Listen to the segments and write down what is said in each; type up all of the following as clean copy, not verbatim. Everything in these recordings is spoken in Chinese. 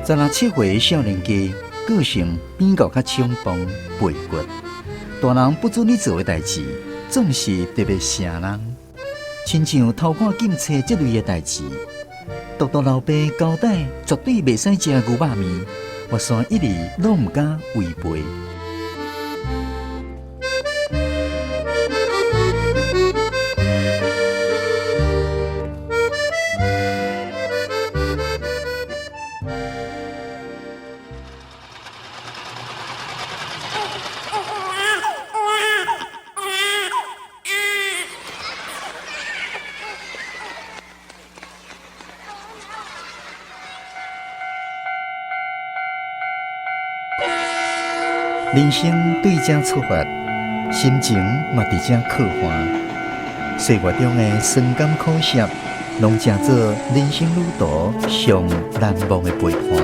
16、17岁少年家，个性变较冲动背骨，大人不准你做的代志，总是特别声人。亲像偷看警车这类的代志，独独老爸交代绝对袂使食牛肉面，我算一直拢唔敢违背。人生对这出发，心情嘛伫这刻画。岁月中的酸甘苦涩，拢成做人生旅途上难忘的陪伴。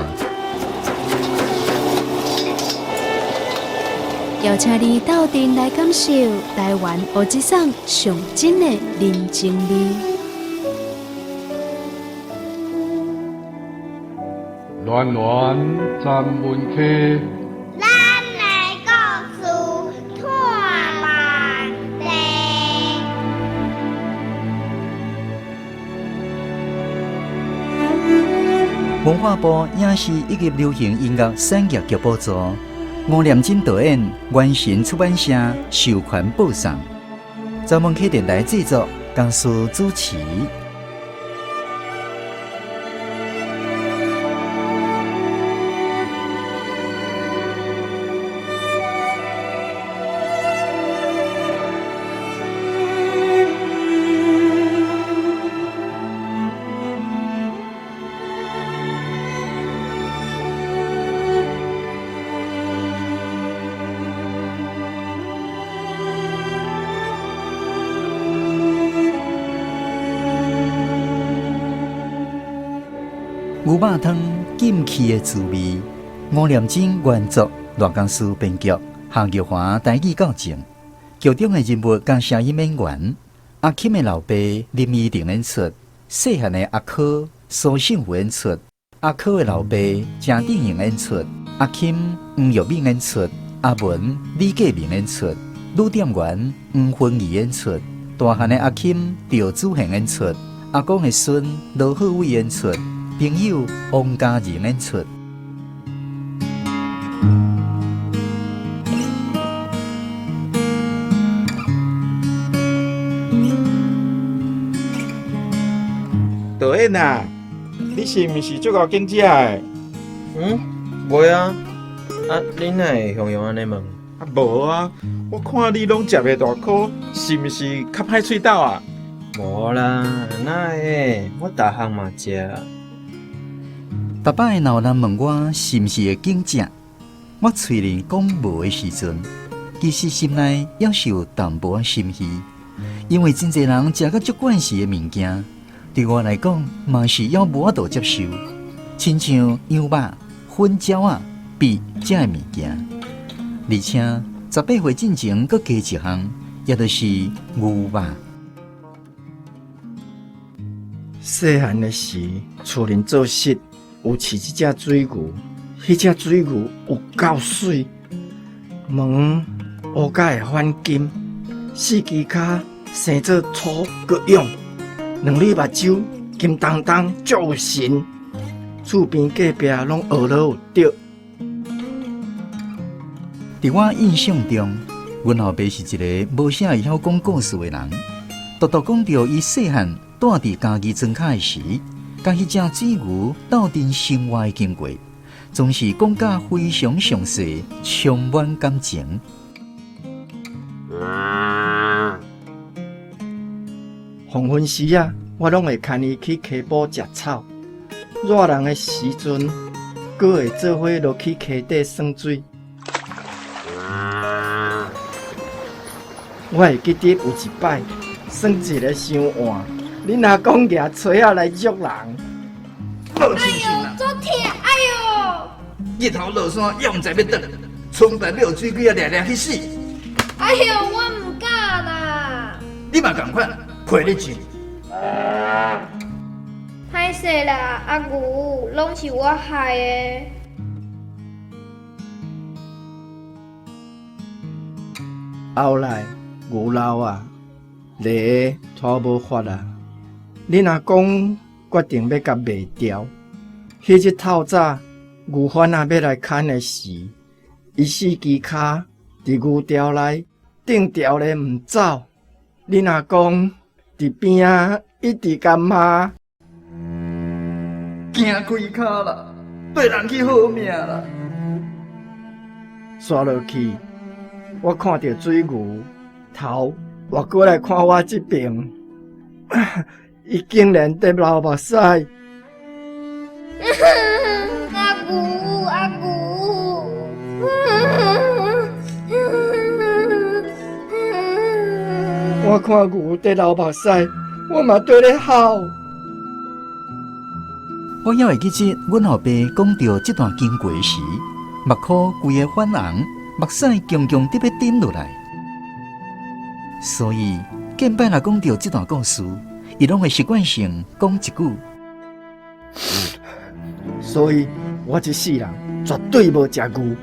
邀请你斗阵来感受台湾乌鸡桑上真的人情味。暖暖站门客。文化部影视以及流行音乐产业局补助，吴念真导演，原神出版社授权播送，专门客电台制作，江苏主持。牛肉汤禁气的滋味，吴念真原作，罗江书编剧，夏玉华台语校正。剧中的人物甲声音演员，阿钦的老爸林依婷演出，细汉的阿柯苏信福演出，阿柯的老爸郑定营演出，阿钦黄玉敏演出，阿文李继明演出，女店员黄芬仪演出，大汉的阿钦赵子贤演出，阿公的孙罗浩伟演出。朋友王家仁演出。导演啊，你是毋是足够经济的？袂啊。啊，恁哪会向用安尼问？啊，无啊，我看你拢食袂大颗，是毋是较歹喙斗啊？无啦，哪会？我逐项嘛食。逐摆若有人问我是毋是会经济，我嘴里讲无的时阵，其实心内也是有淡薄仔心虚，因为真侪人食到足惯势的物件，对我来讲嘛是要无法度接受，亲像羊肉、粉椒啊、笔这的物件，而且18岁进前搁加一项，也就是牛肉。细汉的时，厝邻做穑。有饲一只水牛，迄只水牛有够水，毛乌甲会反金，四支骹生做粗搁勇，两粒目睭金当当足有神，厝边隔壁拢学了有着。伫我印象中，阮后爸是一个无啥会晓讲故事的人，独独讲到伊细汉住伫家己庄卡的时。甲迄只水牛斗阵生活的经过，总是讲甲非常详细，充满感情。黄昏时啊，我拢会牵伊去溪埔食草；热人的时阵，阁会做伙落去溪底耍水。我会记得有一摆，耍一个伤晚。恁阿公举锤仔来捉人，好亲像啦！做铁，哎呦！日头落山，也毋知要倒，村内要有水鬼啊，掠掠去死！哎呦，我唔敢啦！你嘛共款，陪你去。太歹势啦，阿牛，拢是我害的。后来牛老啊，犁拖无法啊，恁阿公决定要甲卖掉。迄日透早，牛贩啊要来牵的时，伊四支骹伫牛条内顶吊咧毋走，恁阿公伫边啊一直甲骂，惊开骹啦，对人去好命啦。刷落去，我看到水牛头活过来看我这边，伊竟然在流目屎。阿牛，阿牛。我看牛在流目屎，我嘛对咧哭。我还会记得，阮后爸讲到这段经过时，目眶规个泛红，目屎强强直要滴落来。所以，见摆若讲到这段故事，伊拢会习惯性讲一句。所以我一世人绝对无食牛。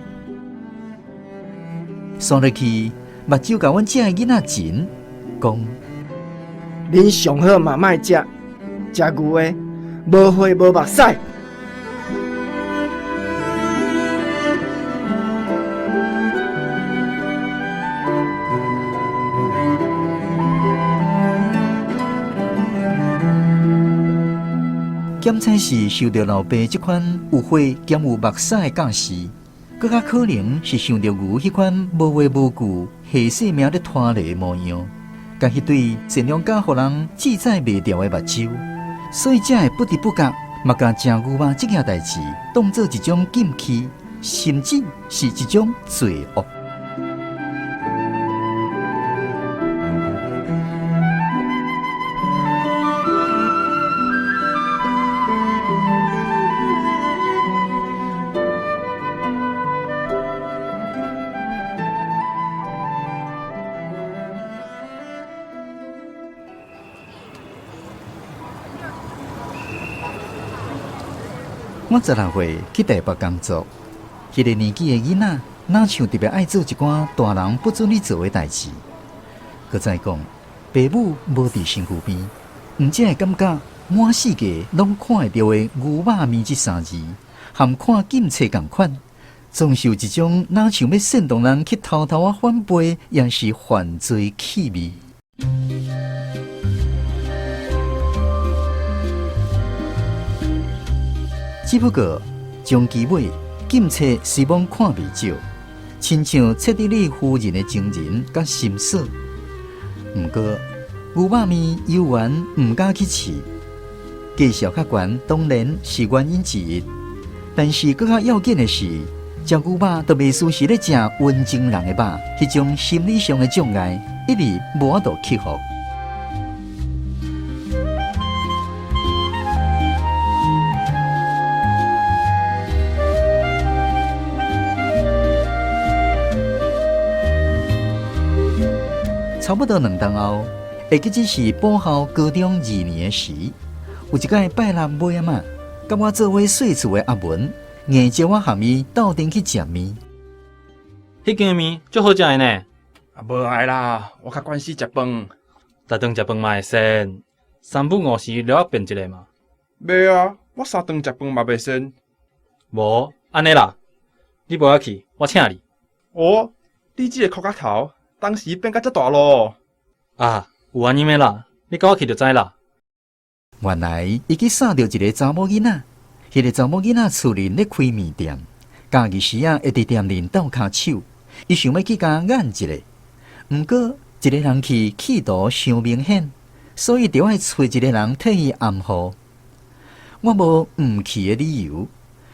刷落去，目睭甲阮遮个囡仔钱讲，恁上好嘛莫食，食牛的无血无目屎。检测时受到老爸这款有血兼有目屎的教示，更较可能是想到牛迄款无话无句、下细命咧拖犁的模样，甲迄对善良甲互人记载袂掉的目睭，所以才会不知不觉，嘛甲食牛肉这件代志当做一种禁忌，甚至是一种罪恶。我16岁去台北工作，迄个年纪的囡仔，哪像特别爱做一寡大人不准你做的代志。搁再讲，爸母无伫身躯边，毋只会感觉满世界拢看会到的牛肉面这3字，含看警察共款，总是有一种哪像要煽动人去偷偷啊反背，也是犯罪气味。只不过，终其尾，警察虽望看未少，亲像切迪利夫人的情人甲心思。毋过，牛肉面犹原毋敢去试，价小较悬当然是原因之一。但是，更较要紧的是，食牛肉都袂输是咧食温情人的肉，迄种心理上的障碍一直无法度克服。差不多2冬后，会记只是补校高中2年的时，有一摆拜六尾仔嘛，甲我做伙细厝的阿文，硬招我含伊斗阵去食面。迄间面足好食的呢。无爱啦，我较关心食饭。逐顿食饭嘛会先，3不5时了变一个嘛。袂啊，我3顿食饭嘛袂先。无，安尼啦，你无要去，我请你。哦，你即个裤脚头，当时变甲遮大咯。啊，有安尼的啦，你跟我去就知啦。原来伊去扫到一个查某囡仔，迄个查某囡仔厝里咧开面店，假日时啊会伫店里斗骹手，伊想要去甲眼一下，毋过一个人去企图伤明显，所以就爱找一个人替伊暗号。我无毋去的理由，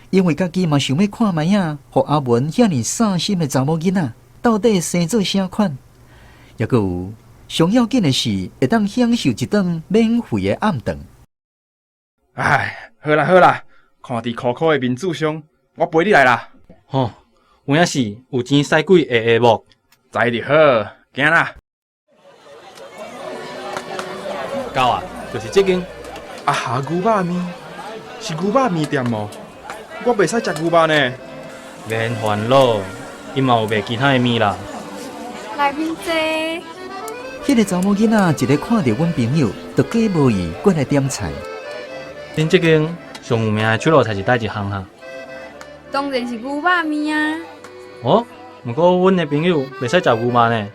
因为家己嘛想要看卖啊，互阿文遐尼散心的查某囡仔，到底生做啥款？抑阁有上要紧的是，会当享受一顿免费的暗顿。唉，好啦好啦，看伫苦苦的面子上，我陪你来啦。吼，有影是有钱使鬼下下无？知就好，行啦。到啊，就是这间。啊哈，牛肉面，是牛肉面店哦。我袂使食牛肉呢。免烦恼，伊嘛有卖其他的面啦。来面坐。迄个查某囡仔一个看到阮朋友，就假无意过来点菜。恁即间上有名的手路菜是倒一项哈？当然是牛肉面啊！哦，毋过阮的朋友袂使食牛肉呢。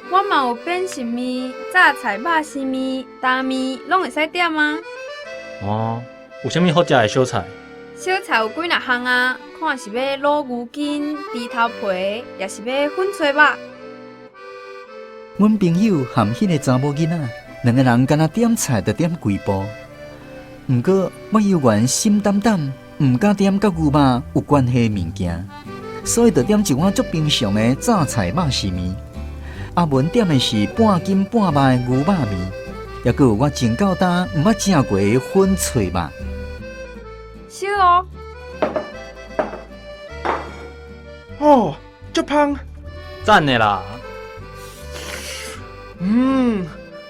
我嘛有变心面、榨菜肉丝面、大面，拢会使点啊。哦，有啥物好食的小菜？小菜有几若项啊？看是要卤牛筋、猪头皮，也是要粉脆肉。阮朋友含迄个查某囡仔，两个人敢若点菜就点几步。毋过我犹原心胆胆，毋敢点甲牛肉有关系的物件，所以就点一碗足平常的榨菜肉丝面。阿文点的是半斤半卖的牛肉面，也佮有我真够胆毋捌食过的粉脆肉。小哦，哦，足香。赞的啦！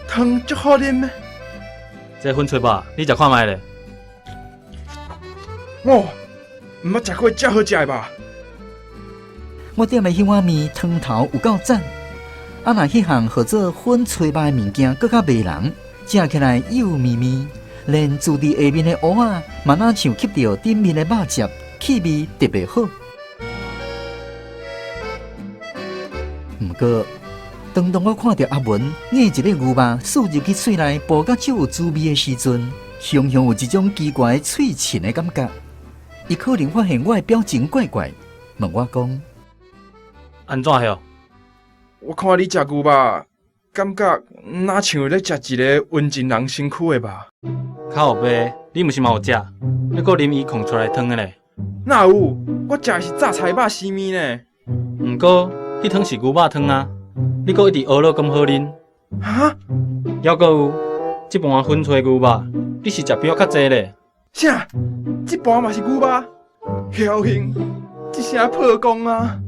汤足好啉。这粉脆肉你食看卖咧？哦，毋捌食过遮好食的吧？我点的迄碗面汤头有够赞，啊若迄项号做粉脆肉的物件搁较迷人，食起来幼绵绵，连住伫下面的蚵仔嘛若像吸到顶面的肉汁，气味特别好。毋过，当我看到阿文硬一个牛肉输入去喙内，爆甲足有滋味的时阵，常常有一种奇怪的喙嗔的感觉。伊可能发现我的表情怪怪，问我讲：安怎晓？我看你食牛肉，感觉哪像咧食一个温情人身躯的吧？靠背，你毋是嘛有食？你搁啉伊控出来汤的咧？哪有？我食的是榨菜肉丝面呢。毋过，迄汤是牛肉汤啊！你搁一直学了咁好啉？哈？还搁有，即盘粉脆牛肉，你是食比我较济咧？啥？这盘嘛是牛肉？侥幸，一声破功啊！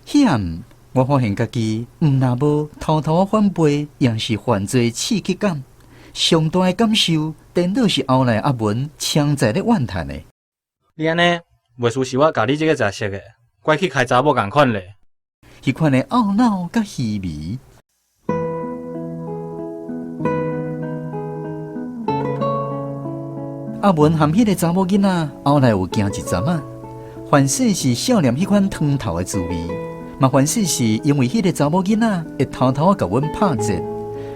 迄暗，我发现家己若无偷偷反背，也是犯罪刺激感。上大的感受，颠倒是后来阿文强在咧怨叹的。你安尼，袂输是我教你这个食色的，怪去开查某共款咧。迄款的懊恼甲虚微。阿文含迄个查某囡仔后来有行一阵仔，凡事是少年迄款汤头的滋味，嘛凡事是因为迄个查某囡仔会偷偷甲阮拍折，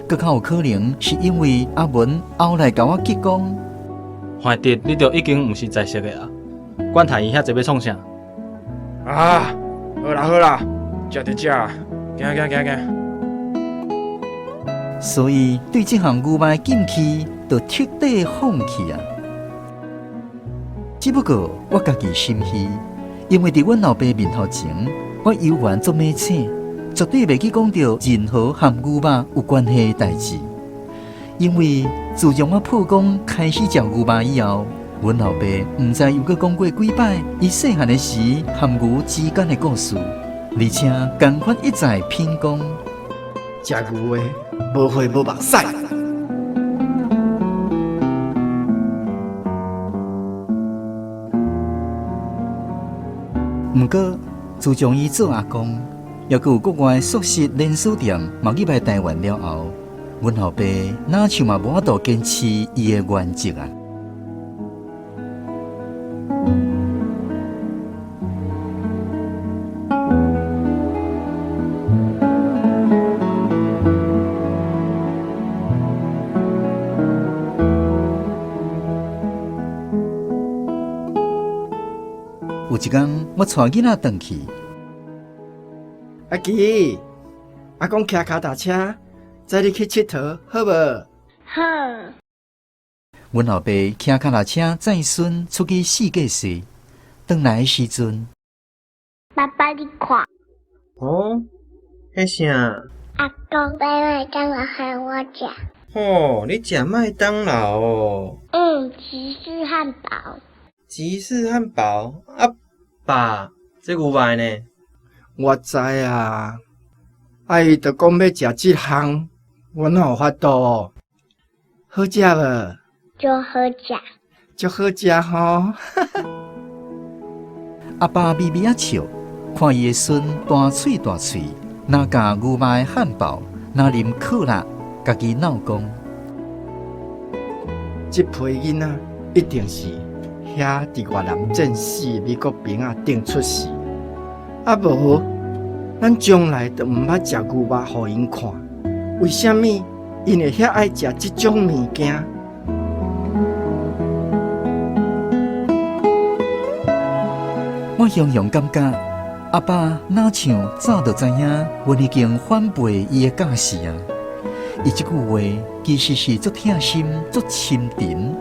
更较有可能是因为阿文后来甲我结讲，反正你就已经毋是在色的啊，管他伊遐济要创啥？啊，好啦好啦，食就食，行。所以对这项牛肉的禁忌就彻底放弃啊。只不过我家己心虚，因为伫阮老爸面头前，我犹原做马醒，绝对袂去讲到任何和牛肉有关系的代志。因为自从我破功开始食牛肉以后，阮老爸毋知又搁讲过几摆伊细汉的时和牛之间的故事，而且同款一再偏讲，食牛的无血无目屎。毋过，自从伊做阿公，也佮有国外素食连锁店嘛入来台湾了后，阮老爸哪像嘛无法度坚持伊的原则啊！有一天，我带囡仔回去，阿琪，阿公骑脚踏车载你去佚佗，好无？好，阮老爸骑脚踏车载孙出去世界踅，回来的时阵，爸爸，你看，哦，迄啥？阿公买麦当劳喊我吃。哦，你食麦当劳哦？吉士汉堡。吉士汉堡啊，爸，这牛排呢？我知啊，阿姨着讲要食即项，我哪有法度？好食无？就好食。足好食吼！阿爸微微啊笑，看伊的孙大喙大喙，哪夹牛肉的汉堡，哪啉可乐，家己闹讲。即批囡仔一定是遐伫越南战死美国兵啊顶出世，啊无，咱将来就毋捌食牛肉互因看。为虾米因会遐爱食即种物件？我雄雄感觉，阿爸哪像早就知影，阮已经反背伊的教示啊！伊即句话其实是足疼心、足深沉，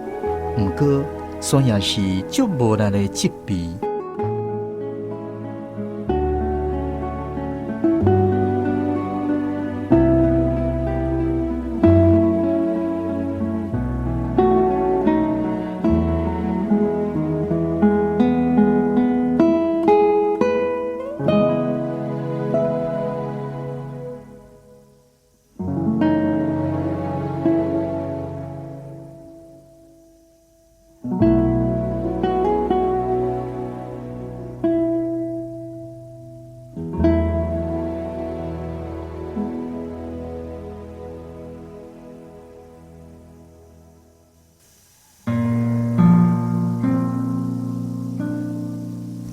毋过却也是足无力的责备。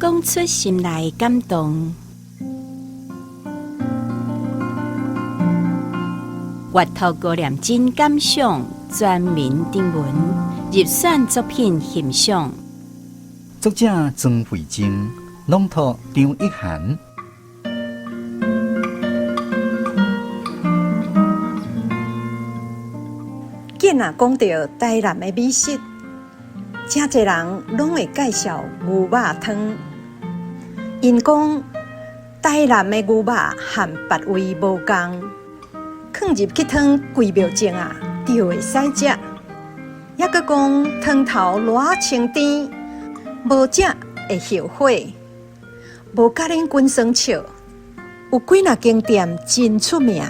讲出心内感动，阅读高念真感想全民定文，入选作品欣赏。作者曾慧晶，朗读张一涵。既然讲到台南的美食，真侪人拢会介绍牛肉汤。因讲台南的牛肉和别位无同，放入去汤几秒钟啊，就会使食。也佮讲汤头偌清甜，无食会后悔。无甲恁滚酸笑，有几若间店真出名。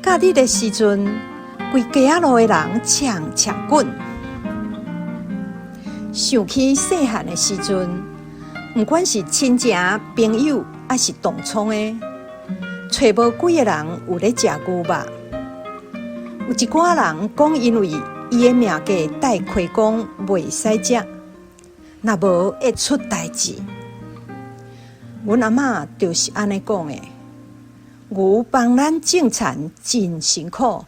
假日的时阵，规街仔路的人抢抢滚。想起细汉的时阵，不管是亲情、朋友，还是同窗的，找无几个人有咧食牛肉。有一寡人讲，因为伊的命格带亏讲袂使食，若无会出代志。阮阿嬷就是安尼讲的。牛帮咱种田真辛苦，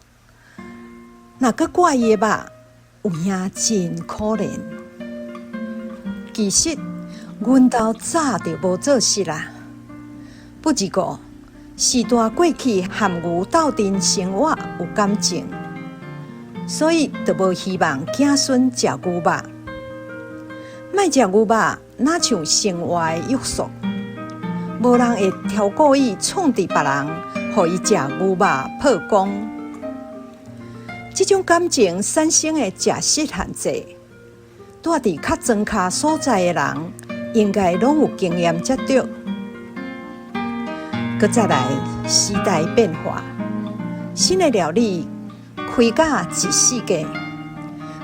若搁挂伊的肉，有影真可怜。其实，阮兜早就无做事啦。不过，时代过去，和牛斗阵生活有感情，所以就无希望子孙食牛肉。莫食牛肉，哪像生活的约束？无人会挑故意创治别人，互伊食牛肉破功。这种感情产生的假设限制。住伫较庄卡所在的人，应该拢有经验才对。搁再来，时代变化，新的料理开甲一世纪，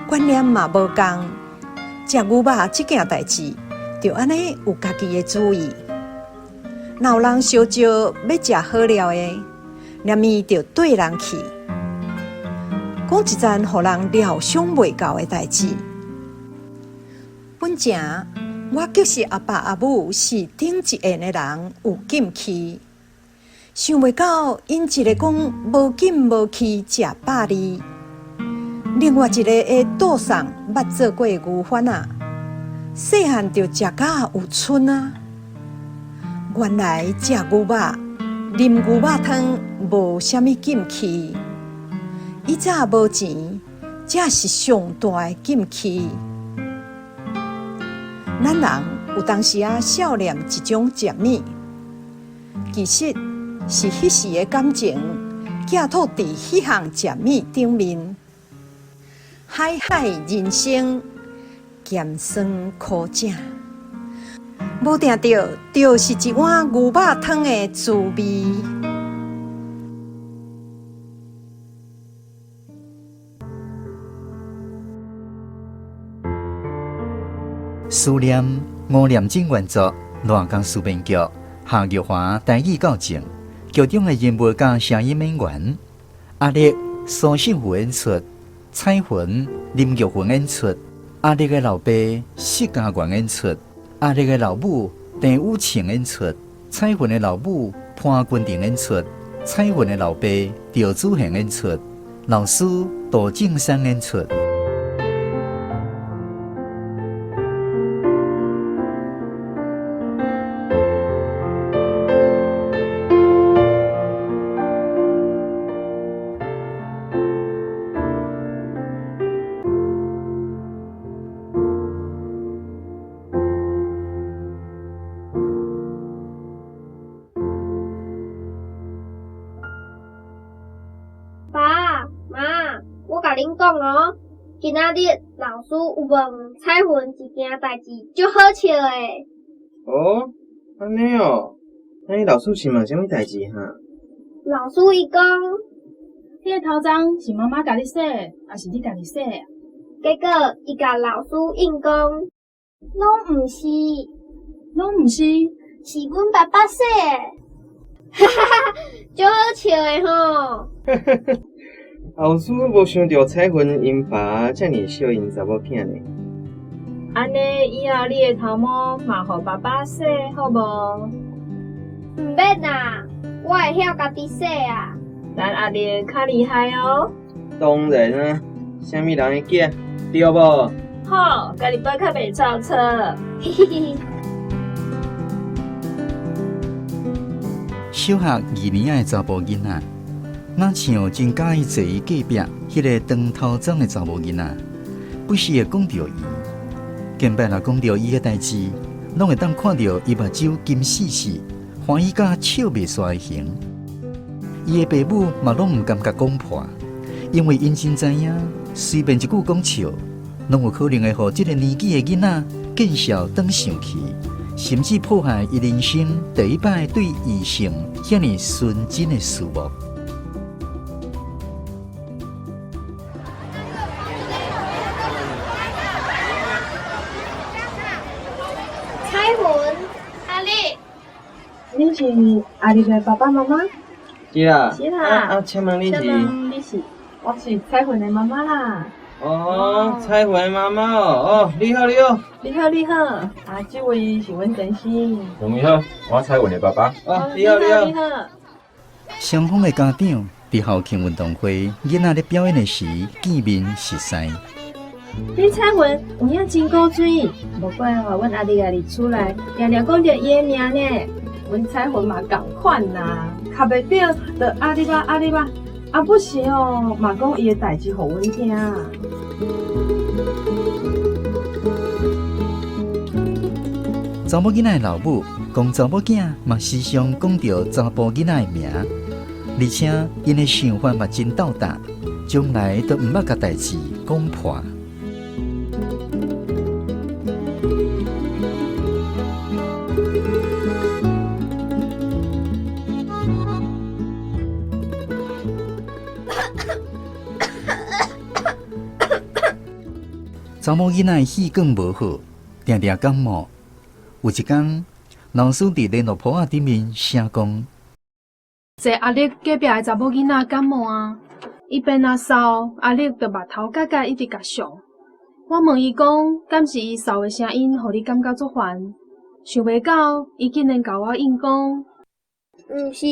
观念嘛无共。食牛肉这件代志，就安尼有家己的主意。若有人烧招要食好料的，念伊就对人去，讲一件互人料想袂到的代志。本正我就是阿爸阿母是顶一end的人，有禁气。想袂到因一个讲无禁无气食百里，另外一个会桌上捌做过牛番啊，细汉就食甲有春啊。原来食牛肉、啉牛肉汤无啥物禁气，以早无钱，这是上大的禁气。咱人有当时啊少念一种食物，其实是迄时的感情寄托伫迄项食物顶面。海海人生，咸酸苦涩，无定到就是一碗牛肉汤的滋味。思念吴念真原作，乱江书编剧，夏玉华台语教证，剧中的人物甲声音演员，阿力、苏秀虎演出，彩云、林玉芬演出，阿力的老爸释家元演出，阿力的老母陈武庆演出，彩云的老母潘君婷演出，彩云的老爸赵子贤演出，老师杜正山演出。爸妈，我甲恁讲哦，今仔日老师有问彩云一件代志，足好笑诶。哦，安尼哦，那你老师是问啥物代志哈？老师伊讲，迄个头章是妈妈甲你写，还是你家己写啊？结果伊甲老师应讲，拢毋是，拢毋是，是阮爸爸写诶。哈哈哈，足好笑诶吼！老师无想到彩云因爸遮尔小因查某囝呢。安尼以后你的头毛嘛，互爸爸洗好无？毋免啦，我会晓家己洗啊。咱阿丽较厉害哦。当然啊，啥物人的囝，对无？好，家己爸较袂超车。嘿嘿嘿。小学2年的查甫囡仔，哪像真介意坐伊隔壁迄个长头鬃的查某囡仔，不时会讲到伊。近摆若讲到伊的代志，拢会当看到伊目睭金死死，欢喜甲笑袂煞的形。伊的爸母嘛拢毋感觉讲破，因为因真知影，随便一句讲笑，拢有可能会互即个年纪的囡仔见笑转生气。甚至破坏伊人生第一摆对异性遐尼纯真的事物。彩云，阿丽，你是阿丽的爸爸妈妈？是啦。是啦。请问你是？你是？我是彩云的妈妈啦。哦，彩云的妈妈哦，你好你好。你好，你好，啊，这位是阮先生。两位好，我彩云的爸爸。哦，你好，你好。你好。双方的家长伫校庆运动会囡仔咧表演的时见面熟识。你彩云有影真古锥，无怪哦，阮阿弟家己出来，常常讲着伊的名呢。阮彩云嘛共款啦，卡袂着就阿弟吧阿弟吧，啊不是哦，嘛讲伊的代志互阮听。查某囡仔的老母讲查某囝嘛时常讲到查甫囡仔的名，而且因的想法嘛真斗胆，将来都毋捌甲代志讲破。查某囡仔气管无好，常常感冒。有一天，老师伫联络簿仔顶面写讲：这阿力隔壁的查某囡仔感冒啊，伊边啊扫，阿力就目头角角一直甲上。我问伊讲，敢是伊扫的声音，互你感觉足烦？想袂到，伊竟然甲我应讲：毋是，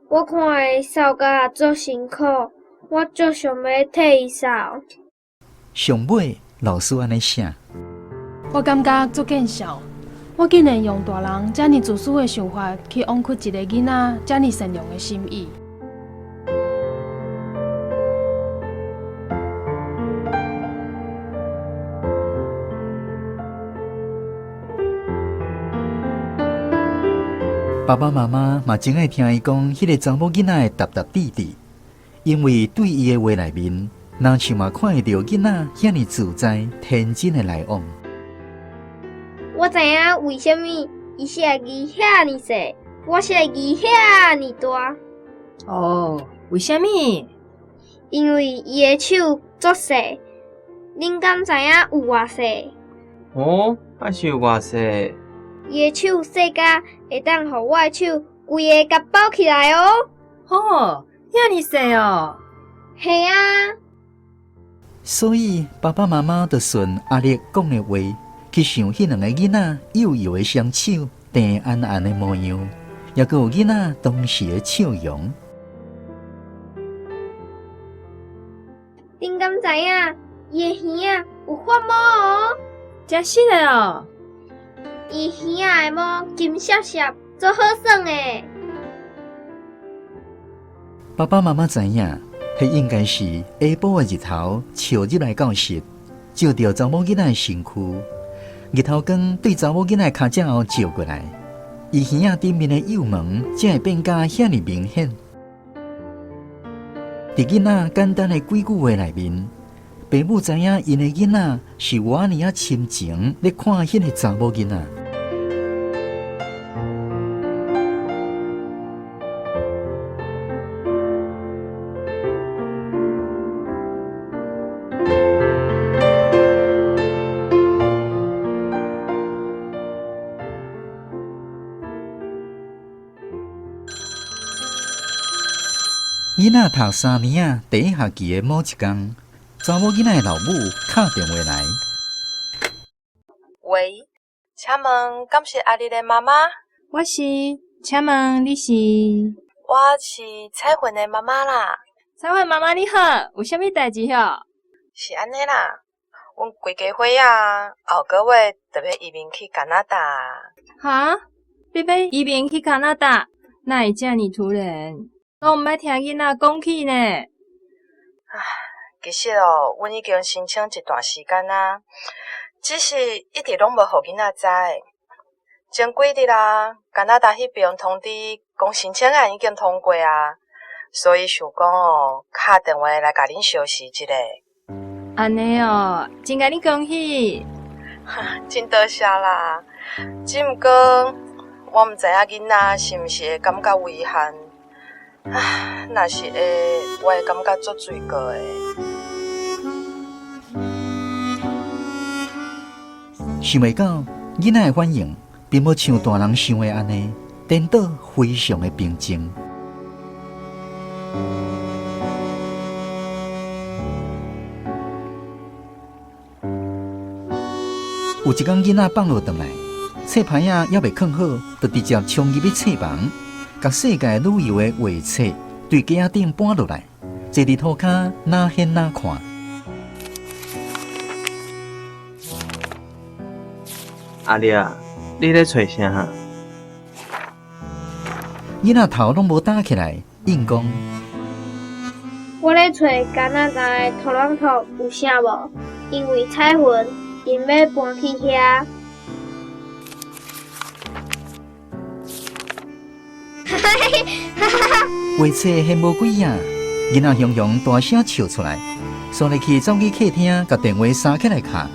我看伊扫甲足辛苦，我足想要替伊扫。上尾，老师安尼写：我感觉足见笑。我竟然用大人遮尔自私的想法去枉屈一个囡仔遮尔善良的心意。爸爸妈妈嘛真爱听伊讲迄个查某囡仔的答答滴滴，因为对伊的话内面，若像嘛看会到囡仔遐尼自在天真的来往。我知影为什么伊写字遐尼细，我写字遐尼大。哦，为什么？因为伊的手足细，恁敢知影有偌细？哦，还是有偌细？伊的手细甲会当互我的手规个甲包起来哦。哦，遐尼细哦。系啊。所以爸爸妈妈就顺阿力讲的话，去想迄两个囡仔幼幼的双手，平安安的模样，也佮有囡仔当时的笑容。恁敢知影伊的耳啊有发毛哦？真是的哦。伊耳啊的毛金闪闪，做好耍的。爸爸妈妈知影，迄应该是下晡的日头照入来教室，照着查某囡仔的身躯。日头光对查某囡仔脚趾后照过来，伊耳仔顶面的幼毛才会变甲遐尼明显。伫囡仔简单的几句话内面，爸母知影因的囡仔是有安尼啊深情咧看迄个查某囡仔。囡仔读3年啊，第一学期的某一天，查某囡仔的老母敲电话来。喂，请问敢是阿丽的妈妈？我是，请问你是？我是彩云的妈妈啦。彩云妈妈你好，有啥物代志吼？是安尼啦，阮规家伙啊，后个月就要移民去加拿大。哈？你要移民去加拿大？哪会遮尼突然？我毋捌听囡仔讲起呢。其实哦，阮已经申请一段时间啊，只是一直拢无互囡仔知。前几日啦，加拿大迄边通知讲申请案已经通过啊，所以想讲哦，敲电话来甲恁消息一下。安尼哦，真甲你恭喜！真多谢啦。只毋过我毋知影囡仔是毋是会感觉遗憾。若是会，我会感觉足罪过的。想袂到囡仔的反应，并无像大人想的安尼，颠倒非常的平静。有一天，囡仔放学回来，册牌仔还未藏好，就直接冲入去册房。甲世界旅游的画册对架仔顶搬落来，坐伫涂骹哪翕哪看。阿丽啊，你咧找啥？囡仔头拢无打起来，应讲：我咧找加拿大的托朗托有啥无？因为彩云因要搬去遐。画册翕无几页，囡仔雄雄大声笑出来，所以去走去客厅，甲电话撒起来卡。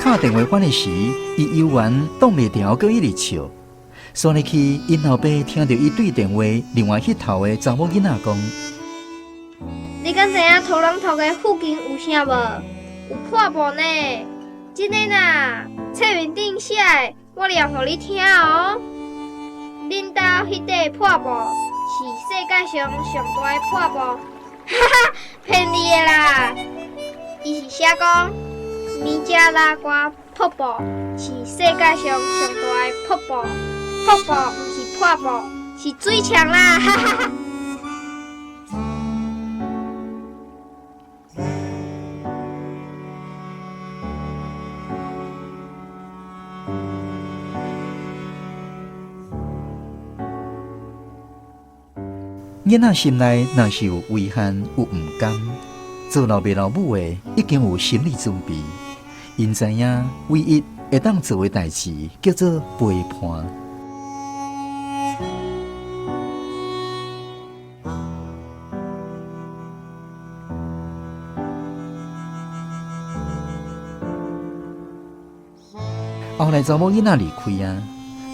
敲电话返的时，伊犹原挡袂牢，搁一直笑。所以去因后爸听到伊对电话另外迄头的查某囡仔讲：你敢知影托朗托的附近有啥无？有破布呢。真的啦，册面顶写的，我念互你听哦。恁兜迄块破布是世界上上大的破布，哈哈，骗你的啦！伊是写讲尼加拉瓜瀑布是世界上上大的瀑布，瀑布毋是破布，是水墙啦，哈哈哈。囡仔心内若是有遗憾、有毋甘，做老爸老母的已经有心理准备，因知影唯一会当做的代志叫做陪伴。后来查某囡仔离开啊，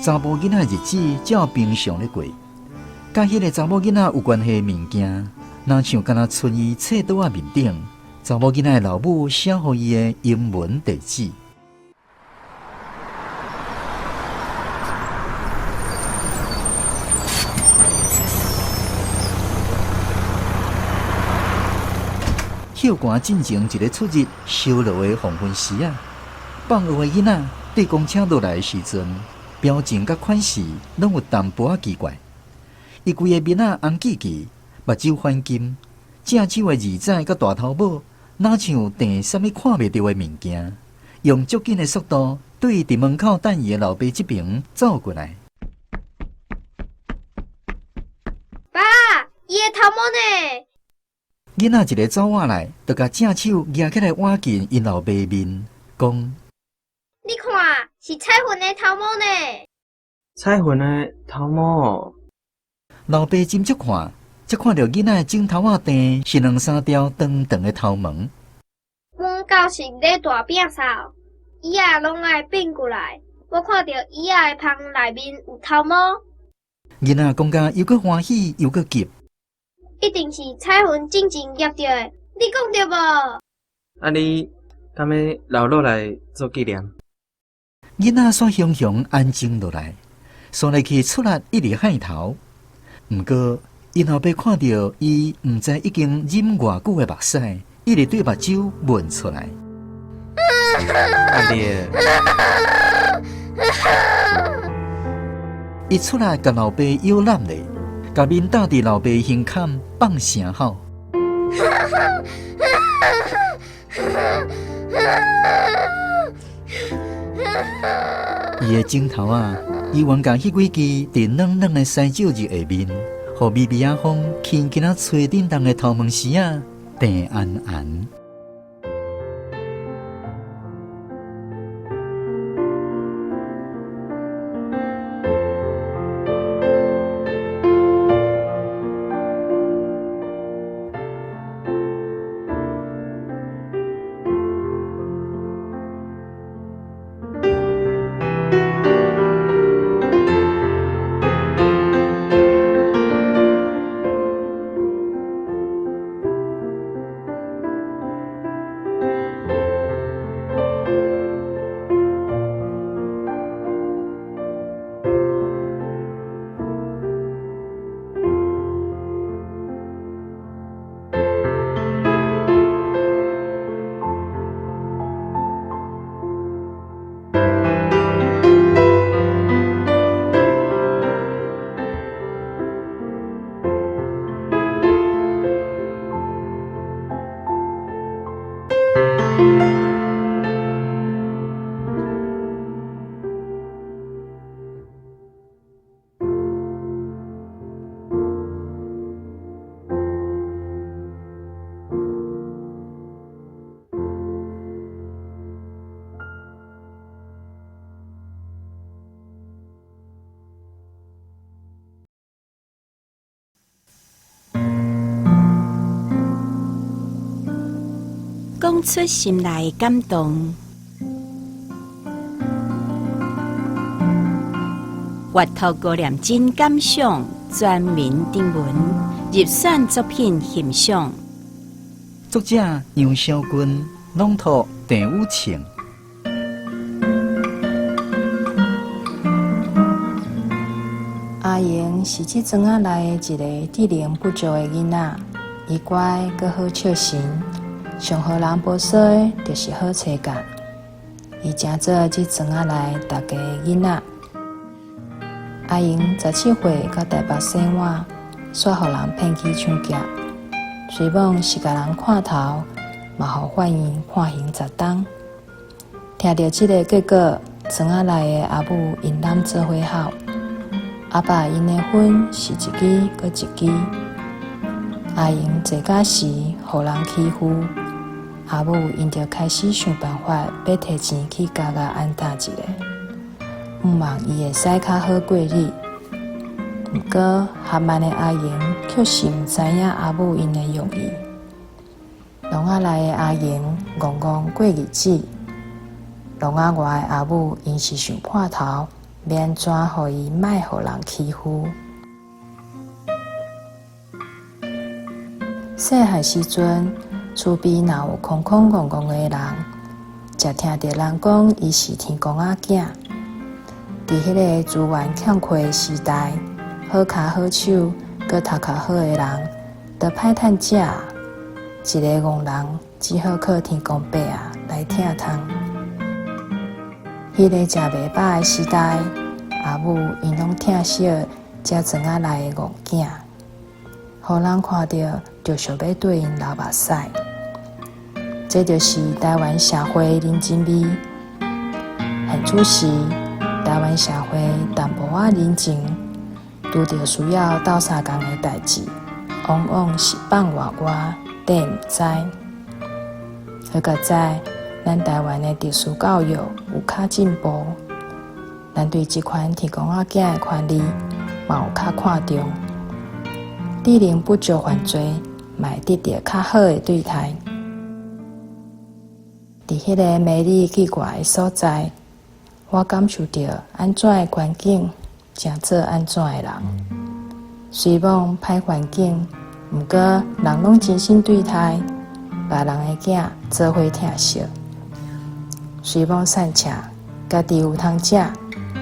查甫囡仔日子照平常咧过，甲迄个查某囡仔有关系的物件，若像敢若存于册桌啊面顶，查某囡仔的老母写互伊的英文地址。休寒进前一个出日烧落的黄昏时啊，放学的囡仔对公车落来的时阵，表情甲款式拢有淡薄仔奇怪。伊规个面仔红记记，目睭翻金，正手的耳仔甲大头帽，哪像订啥物看袂到的物件，用足紧的速度对伫门口等伊的老爸这边走过来。爸，伊的头毛呢？囡仔一个走过来，就甲正手举起来挽近因老爸面，讲：你看，是彩云的头毛呢。彩云的头毛。老爸斟酌看，才看到囡仔镜头仔顶是两三条长长的头毛。阮到时咧大饼扫，椅仔拢爱变过来。我看到椅仔的旁内面有头毛。囡仔讲甲又搁欢喜又搁急。一定是彩云真正夹着的，你讲对无？啊，你敢要留落来做纪念？囡仔煞雄雄安静落来，煞来去出力一直喊头。毋过，因后爸看到伊毋知已经忍偌久的目屎，一直对目睭问出来。阿弟，伊出来甲老爸摇揽咧。甲面搭伫老爸胸坎放声吼，伊的镜头啊，伊原甲迄几支伫软软的西照日下面，互微微仔风轻轻啊吹叮当的头毛丝啊，定安安。讲出心内的感动，阅读高念真感想全民定文，入选作品欣赏。作者杨小军，朗读郑武庆。阿英是这庄仔内一个智能不足的囡仔，伊乖阁好笑神。上互人无说的，就是好车感。伊正做这庄仔内大家的囡仔。阿英17岁到台北生活，煞互人骗去抢劫，虽望是甲人看头，嘛互法院判刑10冬。听到这个结果，庄仔内的阿母因男做伙哭，阿爸因的婚是一支搁一支。阿英坐驾时互人欺负。阿母因着开始想办法，要摕钱去家家安踏一下，毋望伊会使较好过日。毋过合慢的阿英却是毋知影阿母因的用意。笼仔内的阿英戆戆过日子，笼仔外的阿母因是想破头，要安怎互伊莫互人欺负。细汉时阵，厝边若有空空戆戆的人，才听着人讲伊是天公仔囝。伫迄个资源欠缺的时代，好骹好手，搁头壳好的人，都歹趁食。一个戆人只好靠天公伯啊来疼痛。迄个食袂饱的时代，阿母因拢疼惜遮庄仔内的戆囝，互人看到就想要对因流目屎。这就是台湾社会人情味。很出时，台湾社会淡薄仔人情，拄着需要斗相共的代志，往往是放外外，底毋知。好甲知，咱台湾的特殊教育有较进步，咱对这款天公仔囝的权利嘛有较看重，智能不足犯罪，嘛会得到较好的对待。伫迄个美丽奇怪的所在，我感受到安怎的环境，才做安怎的人。虽望歹环境，毋过人拢真心对待，别人的囝做伙疼惜。虽望善车，家己有通食，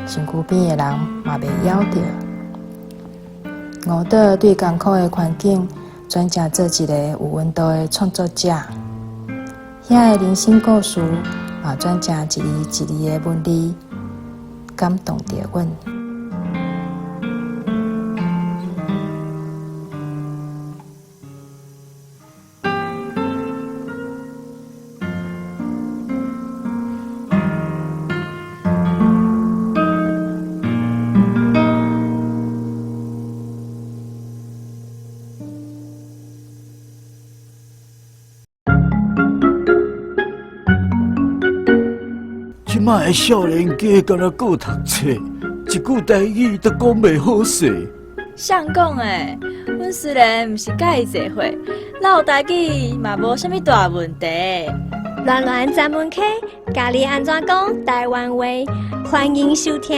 身躯边的人嘛袂枵着。悟倒对艰苦的环境，转正做一个有温度的创作者。遐的人生故事，嘛转正一字一字的文字，感动着阮。即摆的少年家敢若顾读册，一句台语都讲袂好势。谁讲诶？阮虽然毋是甲伊做伙，เรา台语嘛无啥物大问题。乱乱咱们客，教你安怎讲台湾话，欢迎收听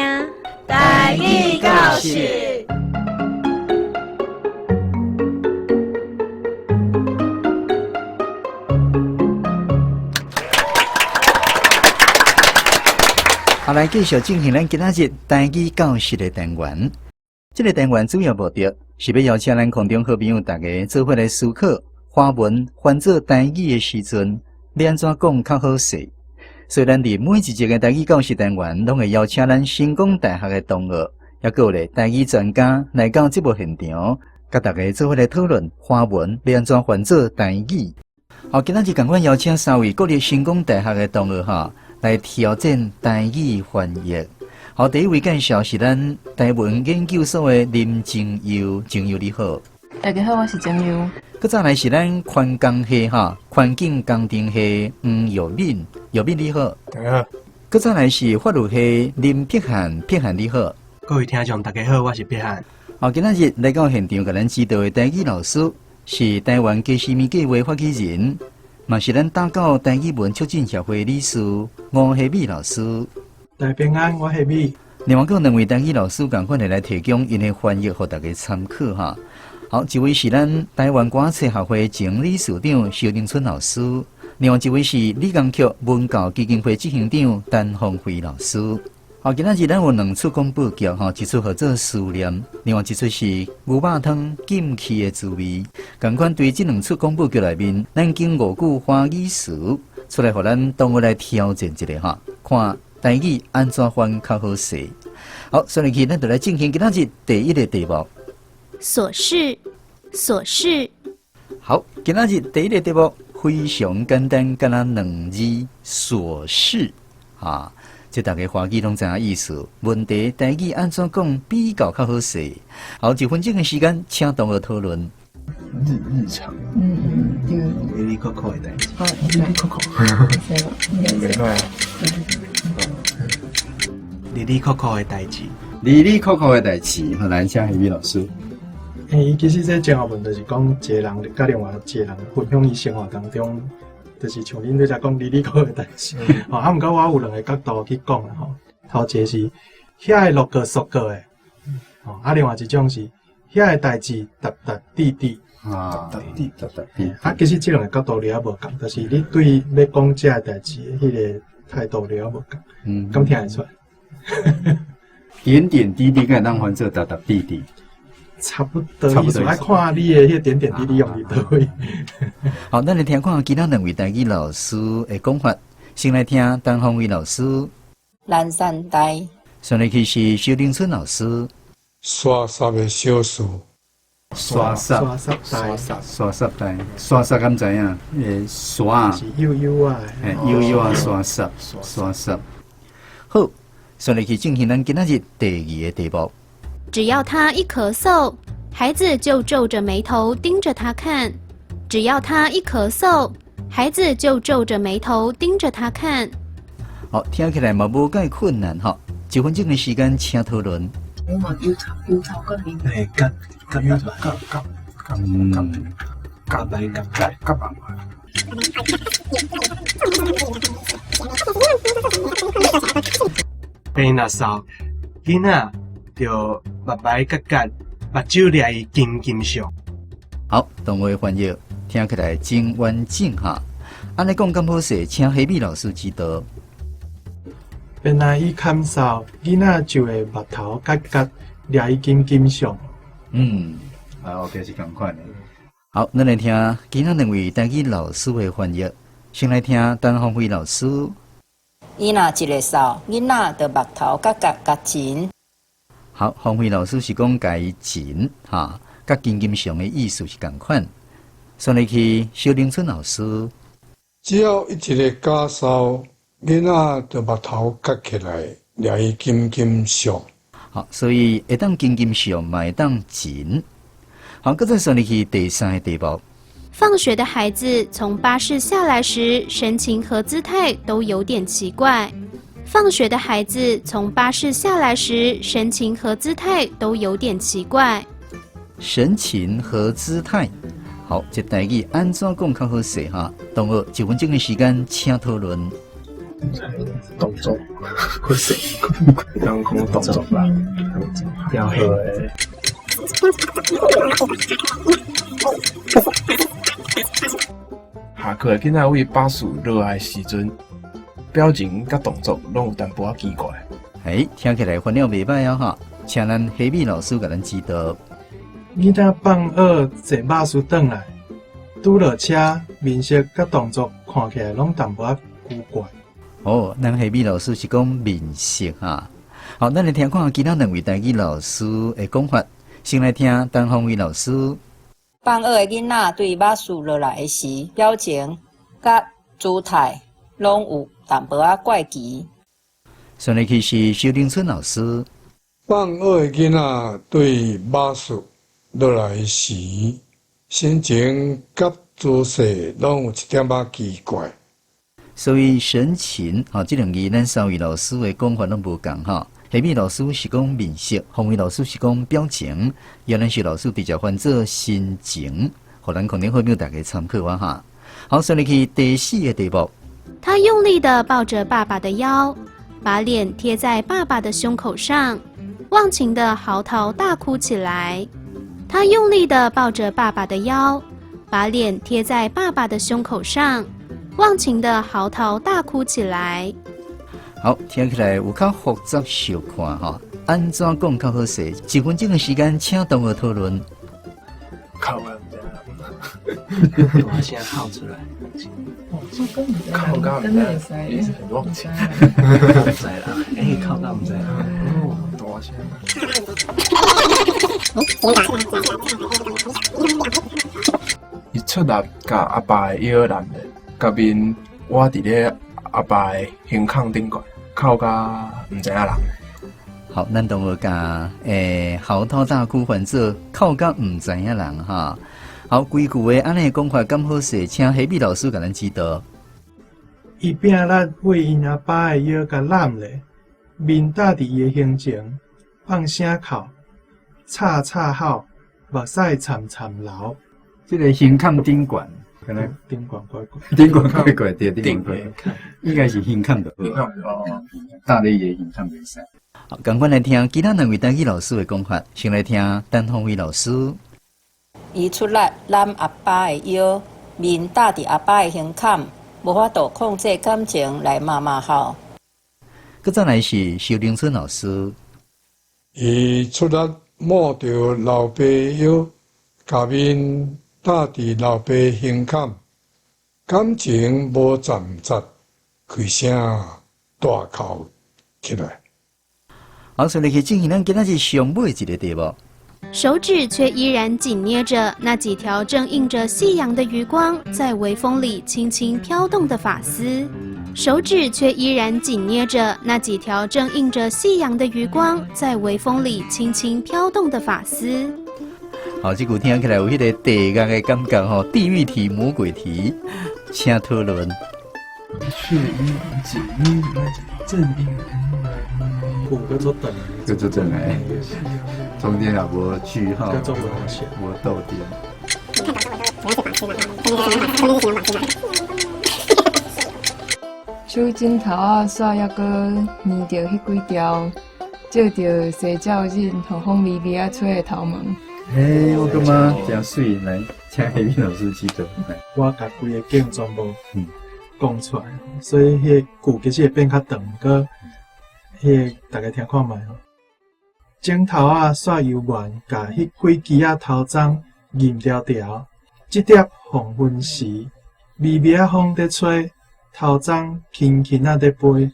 台语教室。来继续进行咱今仔日台语教室的单元。这个单元主要目的是要邀请咱空中好朋友大家做伙来思考华文翻做台语的时阵，要安怎讲较好势。所以咱伫每一集的台语教室单元，拢会邀请咱成功大学的同学，也有咧台语专家来到节目现场，甲大家做伙来讨论华文要安怎翻做台语。好，今仔日赶快邀请3位国立成功大学的同学来挑战台语翻译。好，第一位介绍是咱台文研究所的林静佑，静佑你好。大家好，我是静佑。佮再来是咱环工系环境工程系姚敏，姚敏你好。大家好。佮再来是法律系林碧涵，碧涵你好。各位听众大家好，我是碧涵。好，今仔日来到现场，甲咱指导的台语老师是台湾家事物计划发起人。嘛是咱打狗台语文促进协会理事吴希美老师。大平安，我希美。另外，有2位台语老师共款来提供因的翻译，互大家参考哈。好，一位是咱台湾歌册协会前理事长萧宁春老师，另外一位是理工局文教基金会执行长陈凤辉老师。好，今仔日咱有2出广播剧一出合作思念，另外一出是牛肉汤禁气的滋味。共款对这2出广播剧内面，咱经5句华语词出来，互咱同学来挑战一下看台语安怎翻较好势。好，所以咱就来进行今仔日第一个题目。琐事，琐事。好，今仔日第一个题目非常简单，敢若2字琐事这大家华语拢知影意思。问题台语安怎讲比较较好势？好，1分钟的时间，请同学讨论。日常，哩哩扣扣的代志。好，哩哩扣扣。袂歹。哩哩扣扣的代志。哩哩扣扣的代志，好，来请希美老师。其实这正学问就是讲，一个人甲另外一个人分享伊生活当中就是像恁在遮讲哩哩扣的代志。吼，啊，毋过我有两个角度去讲啦吼。头一个是遐个录个属个的，吼，啊，另外一种是遐个代志踏踏地地。啊，踏踏地。啊，其实即两个角度了无共，就是你对要讲遮个代志的迄个态度了无共。敢听会出来？点点滴滴，敢当翻做踏踏地地。差不多意思，爱看你的迄点点滴滴用伫倒位。好，咱来听看其他两位台语老师的讲法。先来听陈芳伟老师。南山台。上来去是萧凌春老师。沙沙的小事。沙沙台，沙沙台，沙沙敢知影？沙是悠悠啊，悠悠啊，沙沙，沙沙。好，上来去进行咱今仔日第二个题目。只要他一咳嗽，孩子就皱着眉头盯着他看。只要他一咳嗽，孩子就皱着眉头盯着他看。好，听起来嘛无介困难哈。1分钟的时间，请讨论。我嘛油头甲面，甲油头甲来甲慢慢。病若扫，囡仔着目白甲甲，目睭掠伊金金上。好，动画翻译听起来真完整哈。安尼讲咁好势，请黑米老师指导。变来伊咳嗽，囡仔就会目头甲甲，掠伊金金上。OK 是同款的。好，咱来听其他两位台语老师的翻译。先来听陈芳辉老师。伊若一个扫，囡仔着目头甲甲甲钱。好，芳辉老师是讲解钱哈，甲金金上的意思是同款。上来去萧凌春老师。只要一个家扫，囡仔着目头夹起来，掠伊金金上。好，所以会当金金上，嘛会当钱。好，搁再上来去第三个题目。放学的孩子从巴士下来时，神情和姿态都有点奇怪。放学的孩子从巴士下来时，神情和姿态都有点奇怪。神情和姿态，好，这台语安怎讲较好势哈？同学1分钟的时间，请讨论。动作，好势，刚讲动作吧，要好诶。下课囡仔为巴士落来时阵，表情甲动作拢有淡薄仔奇怪。听起来反了袂歹啊哈！请咱黑米老师甲咱指导。囡仔放学坐巴士转来，拄落车，面色甲动作看起来拢淡薄仔古怪。哦，咱黑米老师是讲面色哈。好，咱来听看其他两位台语老师的讲法。先来听陈芳伟老师。放学的囡仔对巴士落来的时，表情甲姿态拢有淡薄仔怪奇。上来去是萧凌春老师。放学的囡仔对巴士落来时，心情甲姿势拢有一点仔奇怪。所以神情哈，这两个咱三位老师的讲法拢无共哈。黑米老师是讲面色，方伟老师是讲表情，叶兰雪老师比较翻做心情，互咱可能会有大家参考啊哈。好，上来去第四个题目。他用力地抱着爸爸的腰，把脸贴在爸爸的胸口上，忘情地嚎啕大哭起来。他用力地抱着爸爸的腰，把脸贴在爸爸的胸口上，忘情地嚎啕大哭起来。好，听起来有较复杂小看哈，安怎讲较好势？1分钟的时间，请同学讨论。靠啊！我现在靠出来。靠到唔知，你是很忘记。唔知啦，靠到唔知啦。哦，多谢。伊出来甲阿爸的摇篮的，甲面我伫咧阿爸的胸腔顶管。靠甲唔知影人。好，咱同学甲嚎啕大哭，反正靠甲唔知影人哈。好，规句话安尼讲法咁好势，请黑米老师甲咱指导。伊拼力为因阿爸的腰甲揽咧，面搭伫伊的胸前，放声哭，吵吵吼，目屎惨惨流。这个胸腔顶管可能顶管怪怪，顶管怪怪，对，顶管怪，应该是胸腔的，大力的胸腔袂使。好，赶快来听其他两位台语老师的讲法，先来听陈宏伟老师。伊出力揽阿爸的腰，面搭伫阿爸的胸坎，无法度控制感情来骂骂吼。佮再来是邱凌春老师。伊出力摸着老爸腰，甲面搭伫老爸胸坎，感情无暂杂，开声大哭起来。好，所以去进行咱今仔日上尾一个题目。手指却依然紧捏着那几条正映着夕阳的余光，在微风里轻轻飘动的发丝。手指却依然紧捏着那几条正映着夕阳的余光，在微风里轻轻飘动的发丝。好，这句听起来有迄个地狱的感觉吼，地狱题、魔鬼题，请讨论。却依然紧捏那几条正映古叫做等，叫做等来，中间也无句号，无逗点。手指头啊，煞抑搁捏着迄几条，照着西照日和风微微啊吹的头毛。我感觉真水，来，请黑面老师指导。我甲规个景全部讲出来，所以迄个句其实会变较长，个迄个大家听看卖吼。镜头啊煞悠远，甲迄几支啊头鬃银条条，一碟黄昏时，微微啊风在吹，头鬃轻轻啊在飞，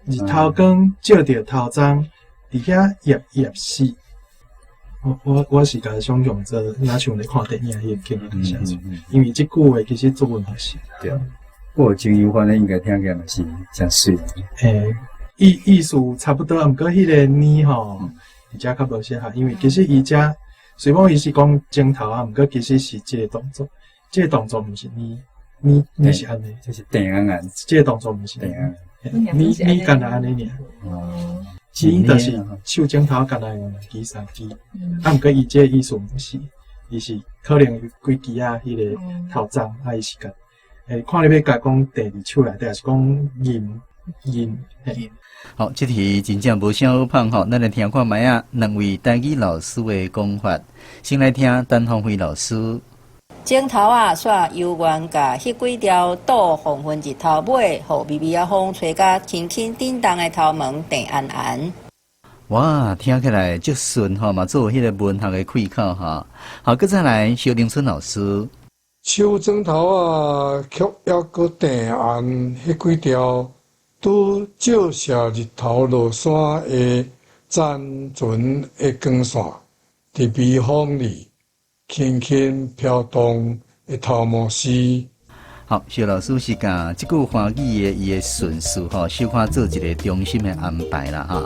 日头光照着头鬃，伫遐熠熠死。我是甲想象着，若像咧看电影迄个景象写出，因为即句话其实作文学是。对。不过情有反正应该听起来嘛是真水。意思差不多，毋过迄个呢吼，伊遮较无适合，因为其实伊遮虽然伊是讲镜头啊，毋过其实是即个动作，即个动作毋是呢是安尼，这是定安安，即个动作毋是定安，呢干那安尼尔。呢就是手镜头干那用2支3支，啊毋过伊即个意思毋是，伊是可能有几支啊，迄个头鬃啊，伊是甲。看你要甲讲第二手内底，还是讲银？好，这题真正无啥好碰吼，咱来听看卖啊，两位台语老师的讲法。先来听陈宏辉老师。镜头啊，煞悠远，甲迄几条倒黄昏日头尾，互微微啊风吹甲轻轻叮当的头毛定安安。哇，听起来足顺吼嘛，做迄个文学的开口哈。好，搁再来邱凌春老师。手指头啊，却抑搁定安，迄几条拄照射日头落山的残存的光线，伫微风里轻轻飘动的头毛丝。好，肖老师是甲即句华语的伊的顺序吼，小可做一个中心的安排啦哈。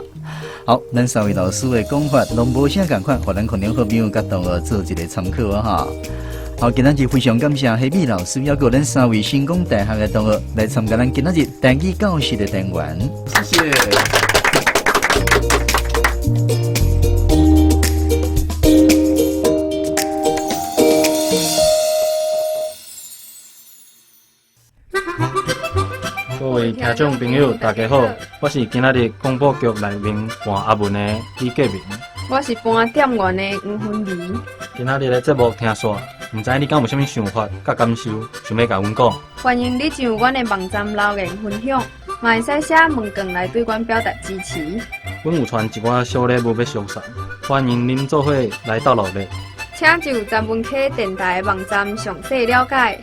好，咱三位老师的讲法，拢无啥共款，互咱可能好朋友甲同学做一个参考啊哈。好，今仔日非常感谢黑米老师，还有咱三位成功大学的同学来参加咱今仔日台语教室的单元。谢谢。各位听众朋友，大家好，我是今仔日广播局内面伴阿文的李继明。我是伴店员的黄芬怡。今仔日的节目听煞，唔知你敢有啥物想法、甲感受，想要甲阮讲？欢迎你进入阮的网站留言分享，嘛会使写问卷来对阮表达支持。阮有传一寡小礼物要送送，欢迎您做伙来到落来。请就站文溪电台的网站详细了解。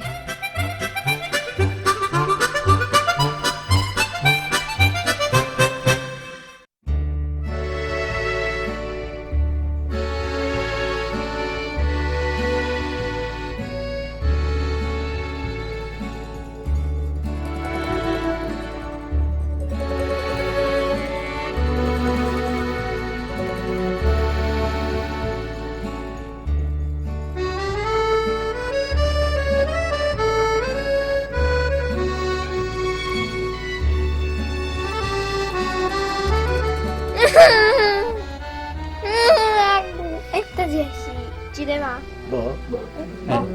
这个吗？无，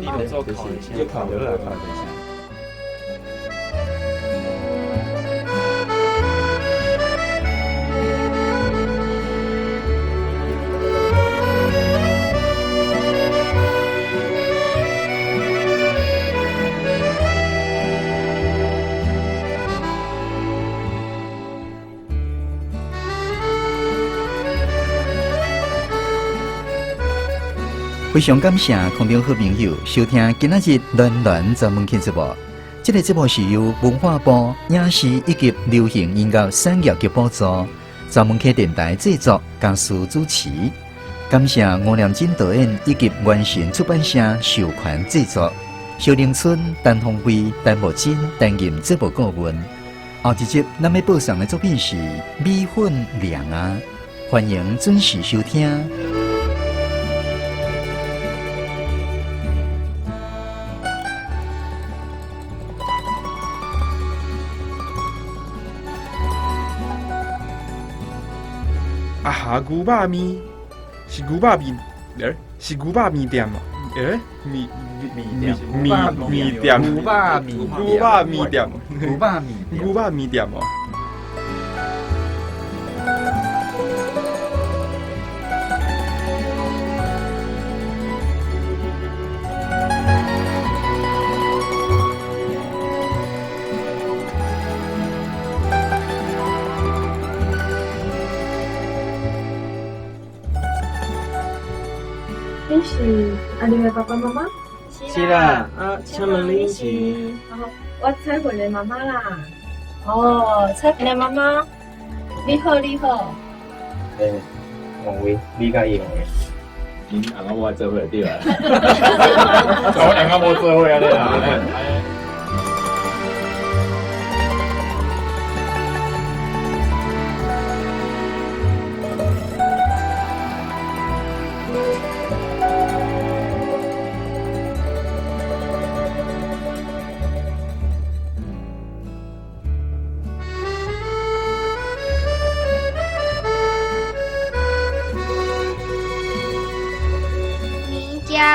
你就做考一下，考就来考一下。非常感谢空中好朋友收听今仔日暖暖专门节目。这个节目是由文化部影视以及流行音乐产业局补助，专门客电台制作、监督主持。感谢吴念真导演以及原神出版社授权制作。小林村、陈鸿辉、陈木真担任节目顾问。后一集咱要播送的作品是《米粉凉》啊，欢迎准时收听。啊哈，牛肉面是牛肉面，是牛肉面店嘛？面店，牛肉面店哦。你是阿玲的爸爸妈妈？是啦，请问你是？我彩云的妈妈啦。哦，彩云的妈妈，你好，你好。王威，你甲伊用的？因阿妈我做伙对啊。我两个无做伙啊，你啦。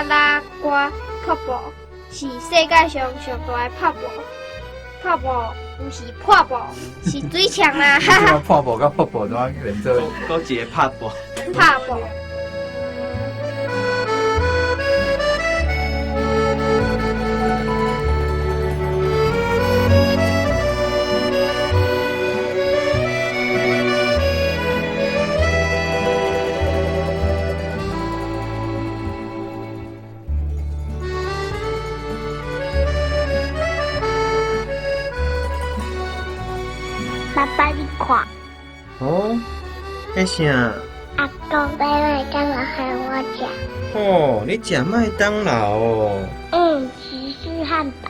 拉瓜泡泡是世界上上大的泡泡，泡泡不是破泡，是水枪啦！哈哈。泡泡甲泡泡怎啊连做？搁一个泡泡。泡泡。爸爸，你看。哦，迄啥？阿公买麦当劳喊我吃。哦，你食麦当劳哦？芝士汉堡。